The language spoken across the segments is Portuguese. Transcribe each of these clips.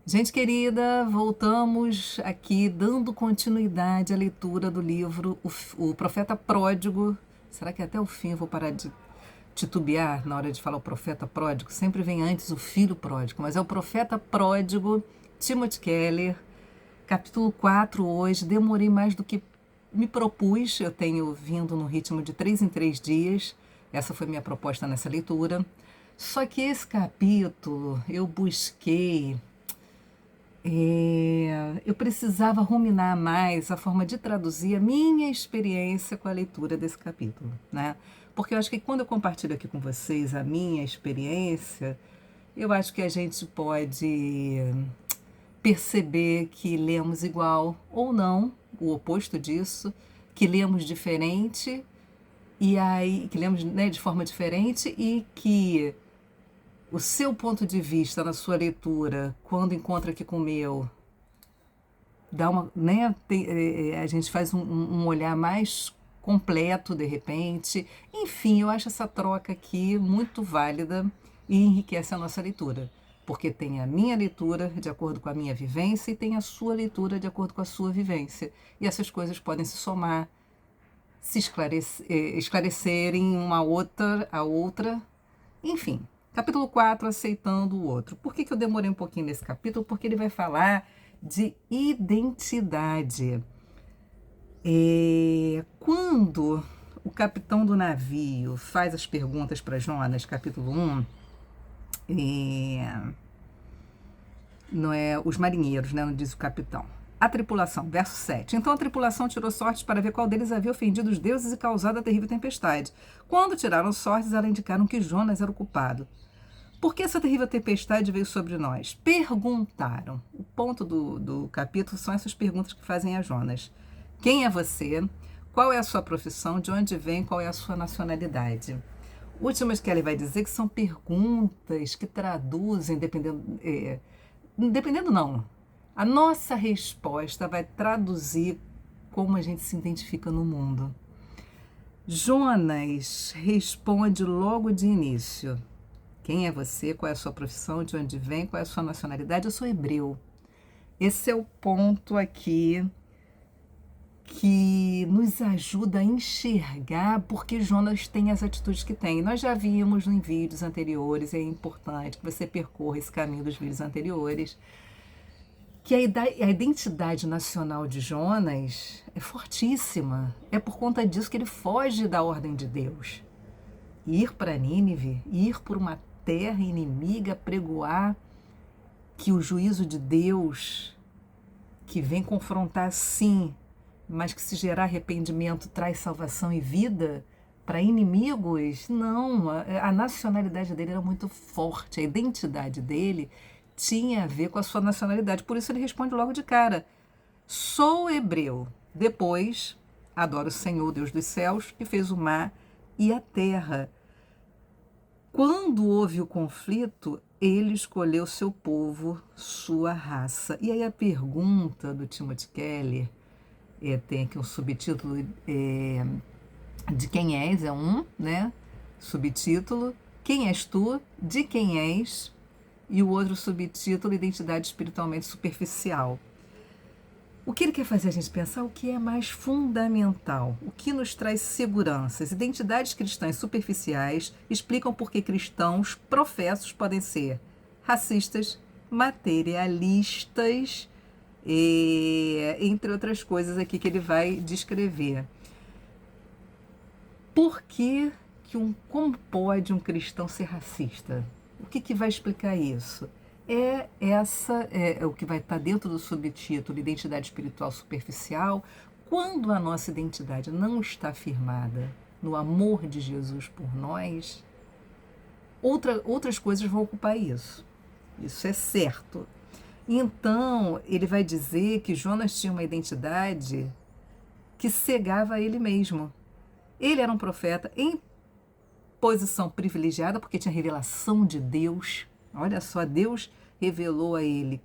Gente querida, voltamos aqui dando continuidade à leitura do livro O Profeta Pródigo. Será que até o fim eu vou parar de titubear na hora de falar o Profeta Pródigo? Sempre vem antes o Filho Pródigo, mas é o Profeta Pródigo, Timothy Keller, capítulo 4 hoje. Demorei mais do que me propus, eu tenho vindo no ritmo de 3 em 3 dias. Essa foi minha proposta nessa leitura. Só que esse capítulo eu busquei eu precisava ruminar mais a forma de traduzir a minha experiência com a leitura desse capítulo, né? Porque eu acho que quando eu compartilho aqui com vocês a minha experiência, eu acho que a gente pode perceber que lemos igual ou não, o oposto disso, que lemos diferente e aí que lemos, né, de forma diferente e que o seu ponto de vista na sua leitura, quando encontra aqui com o meu, dá uma, né, a gente faz um olhar mais completo de repente. Enfim, eu acho essa troca aqui muito válida e enriquece a nossa leitura, porque tem a minha leitura de acordo com a minha vivência e tem a sua leitura de acordo com a sua vivência. E essas coisas podem se somar, se esclarecerem uma outra a outra. Enfim, capítulo 4 aceitando o outro. Por que eu demorei um pouquinho nesse capítulo? Porque ele vai falar de identidade. Quando o capitão do navio faz as perguntas para Jonas, capítulo 1, não é, os marinheiros, né, não diz o capitão. A tripulação, verso 7. Então a tripulação tirou sortes para ver qual deles havia ofendido os deuses e causado a terrível tempestade. Quando tiraram sortes, elas indicaram que Jonas era o culpado. Por que essa terrível tempestade veio sobre nós? Perguntaram. O ponto do capítulo são essas perguntas que fazem a Jonas. Quem é você? Qual é a sua profissão? De onde vem? Qual é a sua nacionalidade? Últimas que ele vai dizer que são perguntas que traduzem, dependendo não. A nossa resposta vai traduzir como a gente se identifica no mundo. Jonas responde logo de início. Quem é você? Qual é a sua profissão? De onde vem? Qual é a sua nacionalidade? Eu sou hebreu. Esse é o ponto aqui que nos ajuda a enxergar porque Jonas tem as atitudes que tem. Nós já vimos em vídeos anteriores, é importante que você percorra esse caminho dos vídeos anteriores, que a identidade nacional de Jonas é fortíssima. É por conta disso que ele foge da ordem de Deus. Ir para Nínive, ir por uma terra inimiga, pregoar que o juízo de Deus, que vem confrontar sim, mas que se gerar arrependimento traz salvação e vida para inimigos, não, a nacionalidade dele era muito forte, a identidade dele tinha a ver com a sua nacionalidade, por isso ele responde logo de cara, sou hebreu, depois adoro o Senhor, Deus dos céus, que fez o mar e a terra. Quando houve o conflito, ele escolheu seu povo, sua raça. E aí a pergunta do Timothy Keller, tem aqui um subtítulo, de quem és, é um, né? Subtítulo, quem és tu, de quem és, e o outro subtítulo, identidade espiritualmente superficial. O que ele quer fazer a gente pensar? O que é mais fundamental? O que nos traz seguranças? Identidades cristãs superficiais explicam por que cristãos professos podem ser racistas, materialistas, entre outras coisas aqui que ele vai descrever. Por que como pode um cristão ser racista? O que vai explicar isso? É o que vai estar dentro do subtítulo Identidade Espiritual Superficial, quando a nossa identidade não está firmada no amor de Jesus por nós, outras coisas vão ocupar isso. Isso é certo. Então, ele vai dizer que Jonas tinha uma identidade que cegava a ele mesmo. Ele era um profeta em posição privilegiada, porque tinha revelação de Deus. Olha só, Deus revelou a ele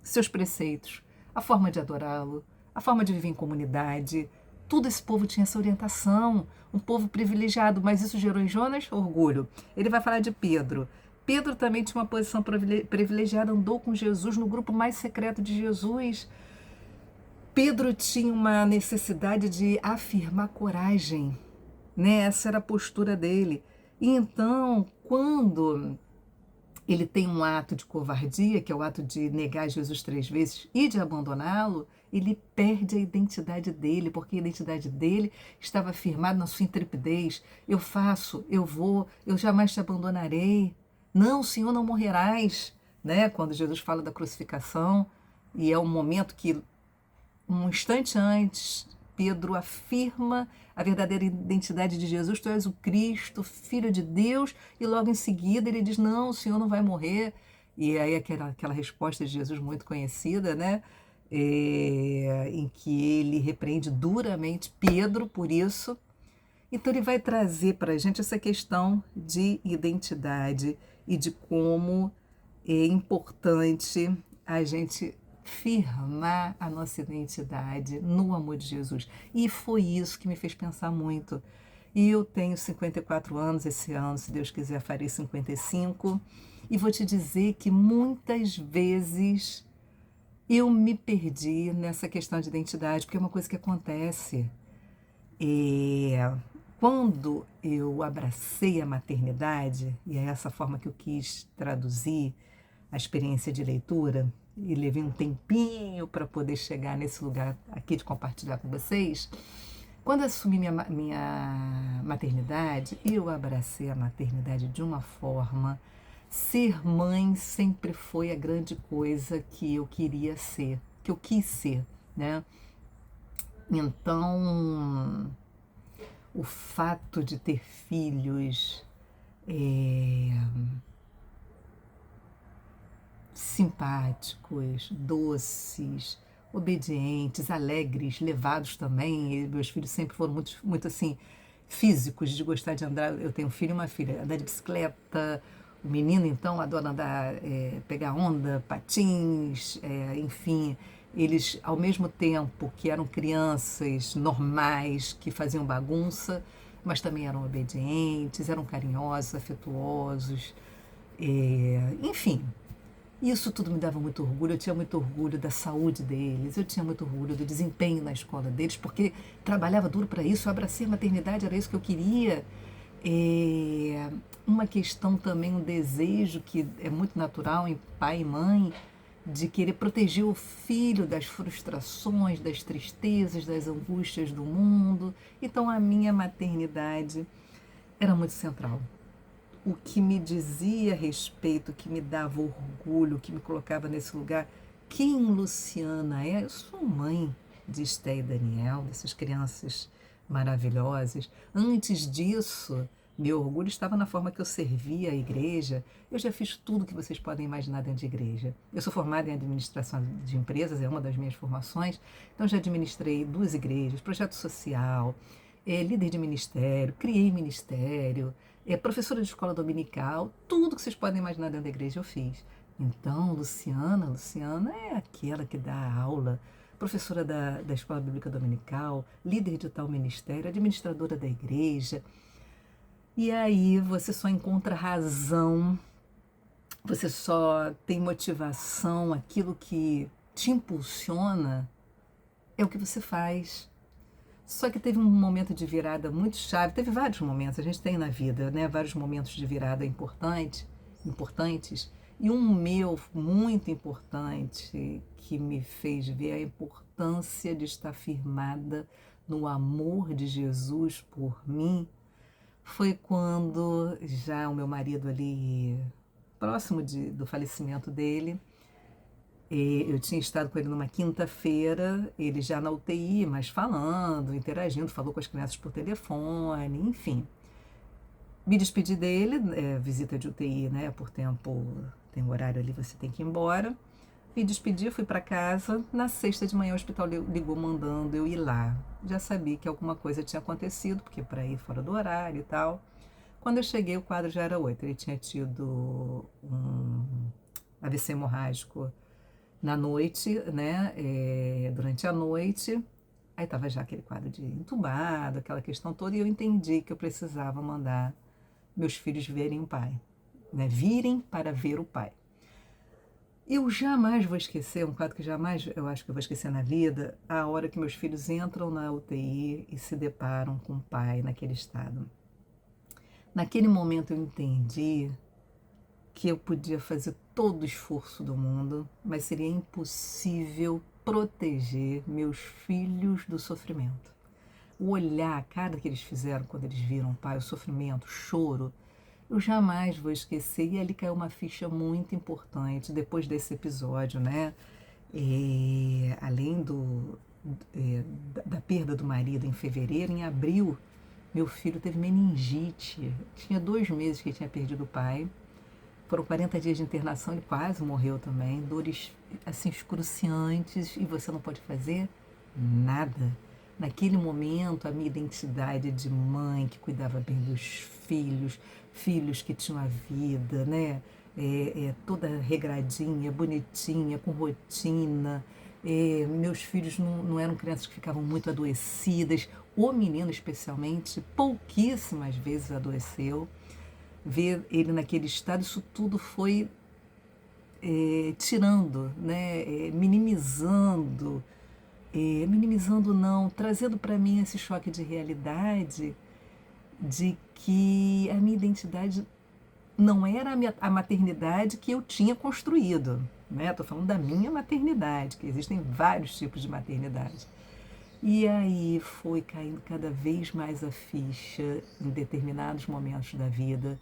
seus preceitos, a forma de adorá-lo, a forma de viver em comunidade. Tudo esse povo tinha essa orientação, um povo privilegiado, mas isso gerou em Jonas orgulho. Ele vai falar de Pedro. Pedro também tinha uma posição privilegiada, andou com Jesus no grupo mais secreto de Jesus. Pedro tinha uma necessidade de afirmar coragem, né? Essa era a postura dele. E então, quando ele tem um ato de covardia, que é o ato de negar Jesus 3 vezes e de abandoná-lo, ele perde a identidade dele, porque a identidade dele estava firmada na sua intrepidez. Eu faço, eu vou, eu jamais te abandonarei. Não, Senhor, não morrerás. Né? Quando Jesus fala da crucificação, e é um momento que, um instante antes, Pedro afirma a verdadeira identidade de Jesus: tu és o Cristo, Filho de Deus, e logo em seguida ele diz: não, o Senhor não vai morrer. E aí aquela resposta de Jesus muito conhecida, né? Em que ele repreende duramente Pedro por isso. Então ele vai trazer para a gente essa questão de identidade e de como é importante a gente firmar a nossa identidade no amor de Jesus. E foi isso que me fez pensar muito. E eu tenho 54 anos esse ano, se Deus quiser farei 55. E vou te dizer que muitas vezes eu me perdi nessa questão de identidade, porque é uma coisa que acontece. Quando eu abracei a maternidade, e é essa forma que eu quis traduzir a experiência de leitura, e levei um tempinho para poder chegar nesse lugar aqui de compartilhar com vocês. Quando assumi minha maternidade, eu abracei a maternidade de uma forma. Ser mãe sempre foi a grande coisa que eu queria ser, que eu quis ser, né? Então, o fato de ter filhos simpáticos, doces, obedientes, alegres, levados também. E meus filhos sempre foram muito, muito assim, físicos, de gostar de andar. Eu tenho um filho e uma filha, andar de bicicleta. O menino, então, adora andar, pegar onda, patins, enfim. Eles, ao mesmo tempo que eram crianças normais, que faziam bagunça, mas também eram obedientes, eram carinhosos, afetuosos, enfim. Isso tudo me dava muito orgulho, eu tinha muito orgulho da saúde deles, eu tinha muito orgulho do desempenho na escola deles, porque trabalhava duro para isso, eu abracei a maternidade, era isso que eu queria. Uma questão também, um desejo que é muito natural em pai e mãe, de querer proteger o filho das frustrações, das tristezas, das angústias do mundo. Então a minha maternidade era muito central. O que me dizia a respeito, que me dava orgulho, que me colocava nesse lugar. Quem Luciana é? Eu sou mãe de Esté e Daniel, dessas crianças maravilhosas. Antes disso, meu orgulho estava na forma que eu servia a igreja. Eu já fiz tudo que vocês podem imaginar dentro de igreja. Eu sou formada em administração de empresas, é uma das minhas formações. Então já administrei 2 igrejas, projeto social, líder de ministério, criei ministério, professora de escola dominical, tudo que vocês podem imaginar dentro da igreja eu fiz. Então, Luciana é aquela que dá aula, professora da escola bíblica dominical, líder de tal ministério, administradora da igreja. E aí você só encontra razão, você só tem motivação, aquilo que te impulsiona é o que você faz. Só que teve um momento de virada muito chave, teve vários momentos, a gente tem na vida, né, vários momentos de virada importantes, e um meu muito importante que me fez ver a importância de estar firmada no amor de Jesus por mim, foi quando já o meu marido ali, próximo do falecimento dele, eu tinha estado com ele numa quinta-feira, ele já na UTI, mas falando, interagindo, falou com as crianças por telefone, enfim. Me despedi dele, visita de UTI, né, por tempo, tem um horário ali, você tem que ir embora. Me despedi, fui para casa. Na sexta de manhã o hospital ligou mandando eu ir lá. Já sabia que alguma coisa tinha acontecido, porque para ir fora do horário e tal. Quando eu cheguei, o quadro já era outro. Ele tinha tido um AVC hemorrágico na noite, né, durante a noite. Aí estava já aquele quadro de entubado, aquela questão toda, e eu entendi que eu precisava mandar meus filhos verem o pai. né? Virem para ver o Pai. Eu jamais vou esquecer, um quadro que jamais eu acho que eu vou esquecer na vida, a hora que meus filhos entram na UTI e se deparam com o pai naquele estado. Naquele momento eu entendi que eu podia fazer todo o esforço do mundo, mas seria impossível proteger meus filhos do sofrimento. O olhar, a cara que eles fizeram quando eles viram o pai, o sofrimento, o choro, eu jamais vou esquecer. E ali caiu uma ficha muito importante depois desse episódio, né? Além da perda do marido em fevereiro, em abril, meu filho teve meningite. Tinha 2 meses que ele tinha perdido o pai. Foram 40 dias de internação, ele quase morreu também. Dores assim excruciantes e você não pode fazer nada. Naquele momento, a minha identidade de mãe que cuidava bem dos filhos, filhos que tinham a vida, né? Toda regradinha, bonitinha, com rotina. Meus filhos não eram crianças que ficavam muito adoecidas. O menino, especialmente, pouquíssimas vezes adoeceu. Ver ele naquele estado, isso tudo foi tirando, né? Minimizando não, trazendo para mim esse choque de realidade de que a minha identidade não era a maternidade que eu tinha construído, né? Estou falando da minha maternidade, que existem vários tipos de maternidade. E aí foi caindo cada vez mais a ficha em determinados momentos da vida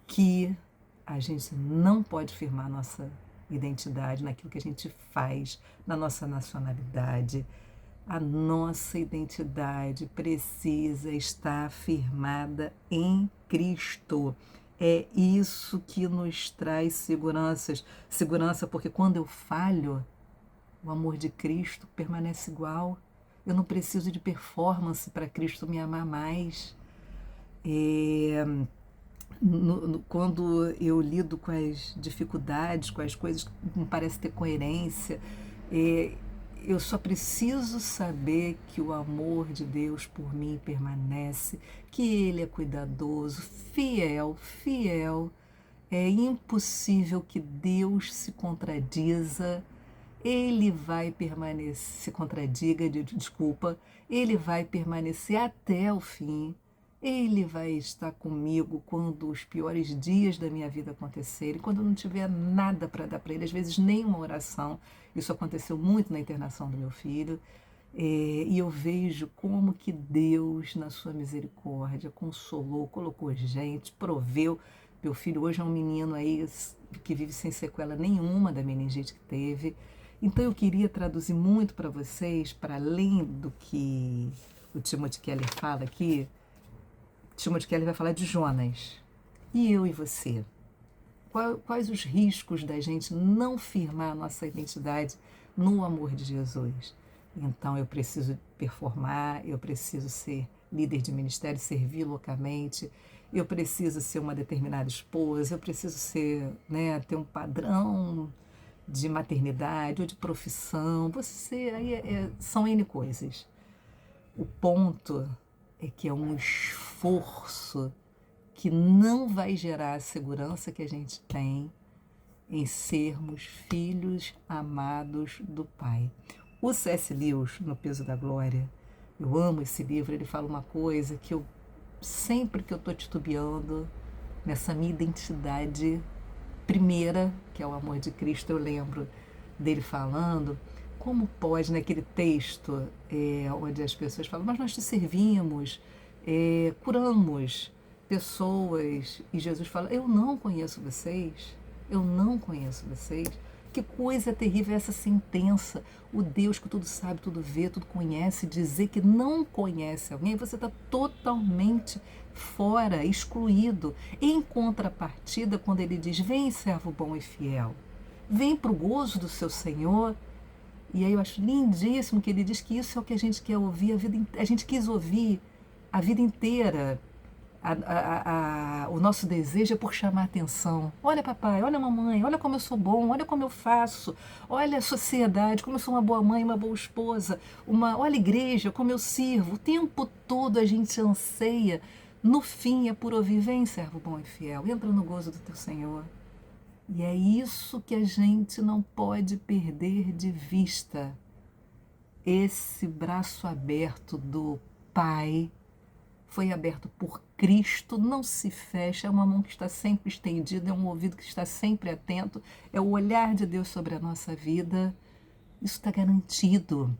que a gente não pode firmar nossa identidade naquilo que a gente faz, na nossa nacionalidade. A nossa identidade precisa estar firmada em Cristo. É isso que nos traz segurança, porque quando eu falho, o amor de Cristo permanece igual. Eu não preciso de performance para Cristo me amar mais. Quando eu lido com as dificuldades, com as coisas que não parecem ter coerência, eu só preciso saber que o amor de Deus por mim permanece, que Ele é cuidadoso, fiel. É impossível que Deus se contradiza. Ele vai permanecer, se contradiga, desculpa, ele vai permanecer até o fim. Ele vai estar comigo quando os piores dias da minha vida acontecerem, quando eu não tiver nada para dar para ele, às vezes nem uma oração. Isso aconteceu muito na internação do meu filho. E eu vejo como que Deus, na sua misericórdia, consolou, colocou gente, proveu. Meu filho hoje é um menino aí que vive sem sequela nenhuma da meningite que teve. Então eu queria traduzir muito para vocês, para além do que o Timothy Keller fala aqui. Timothy Keller vai falar de Jonas. E eu e você? Quais os riscos da gente não firmar a nossa identidade no amor de Jesus? Então eu preciso performar, eu preciso ser líder de ministério, servir loucamente, eu preciso ser uma determinada esposa, eu preciso ser, né, ter um padrão de maternidade ou de profissão. São N coisas. O ponto é que é um esforço que não vai gerar a segurança que a gente tem em sermos filhos amados do Pai. O C.S. Lewis, no Peso da Glória, eu amo esse livro, ele fala uma coisa que eu, sempre que eu estou titubeando nessa minha identidade primeira, que é o amor de Cristo, eu lembro dele falando, como pode, naquele texto onde as pessoas falam, mas nós te servimos, curamos pessoas, e Jesus fala, eu não conheço vocês. Que coisa terrível é essa sentença, o Deus que tudo sabe, tudo vê, tudo conhece, dizer que não conhece alguém, você está totalmente fora, excluído. Em contrapartida, quando ele diz, vem servo bom e fiel, vem para o gozo do seu Senhor. E aí eu acho lindíssimo que ele diz que isso é o que a gente quer ouvir, a gente quis ouvir a vida inteira. O nosso desejo é por chamar atenção. Olha papai, olha mamãe, olha como eu sou bom, olha como eu faço, olha a sociedade, como eu sou uma boa mãe, uma boa esposa, olha a igreja, como eu sirvo. O tempo todo a gente anseia No fim é por ouvir, vem, servo bom e fiel, entra no gozo do teu Senhor. E é isso que a gente não pode perder de vista. Esse braço aberto do Pai foi aberto por Cristo, não se fecha, é uma mão que está sempre estendida, é um ouvido que está sempre atento, é o olhar de Deus sobre a nossa vida. Isso está garantido.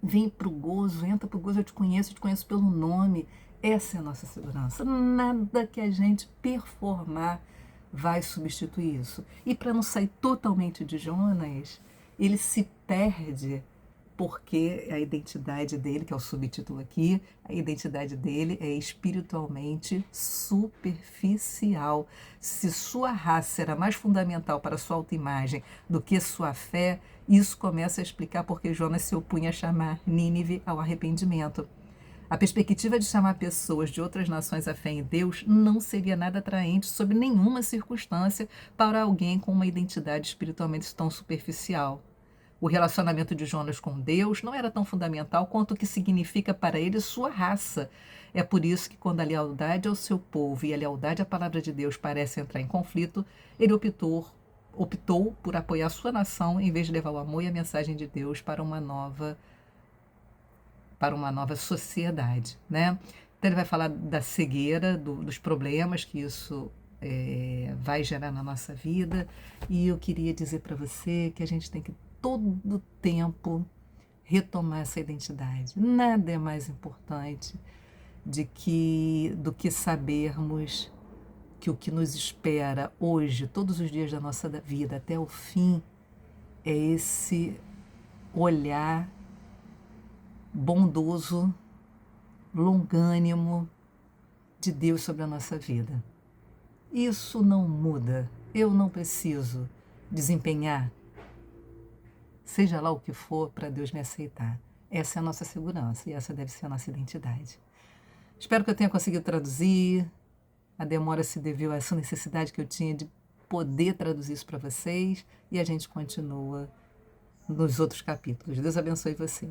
Vem para o gozo, entra para o gozo, eu te conheço pelo nome. Essa é a nossa segurança. Nada que a gente performar vai substituir isso. E para não sair totalmente de Jonas, ele se perde porque a identidade dele, que é o subtítulo aqui, a identidade dele é espiritualmente superficial. Se sua raça era mais fundamental para sua autoimagem do que sua fé, isso começa a explicar porque Jonas se opunha a chamar Nínive ao arrependimento. A perspectiva de chamar pessoas de outras nações à fé em Deus não seria nada atraente sob nenhuma circunstância para alguém com uma identidade espiritualmente tão superficial. O relacionamento de Jonas com Deus não era tão fundamental quanto o que significa para ele sua raça. É por isso que quando a lealdade ao seu povo e a lealdade à palavra de Deus parecem entrar em conflito, ele optou por apoiar sua nação em vez de levar o amor e a mensagem de Deus para uma nova sociedade, né? Então ele vai falar da cegueira, dos problemas que isso vai gerar na nossa vida, e eu queria dizer para você que a gente tem que todo tempo retomar essa identidade. Nada é mais importante do que sabermos que o que nos espera hoje, todos os dias da nossa vida, até o fim, é esse olhar bondoso, longânimo de Deus sobre a nossa vida. Isso não muda. Eu não preciso desempenhar, seja lá o que for, para Deus me aceitar. Essa é a nossa segurança e essa deve ser a nossa identidade. Espero que eu tenha conseguido traduzir. A demora se deveu a essa necessidade que eu tinha de poder traduzir isso para vocês, e a gente continua nos outros capítulos. Deus abençoe você.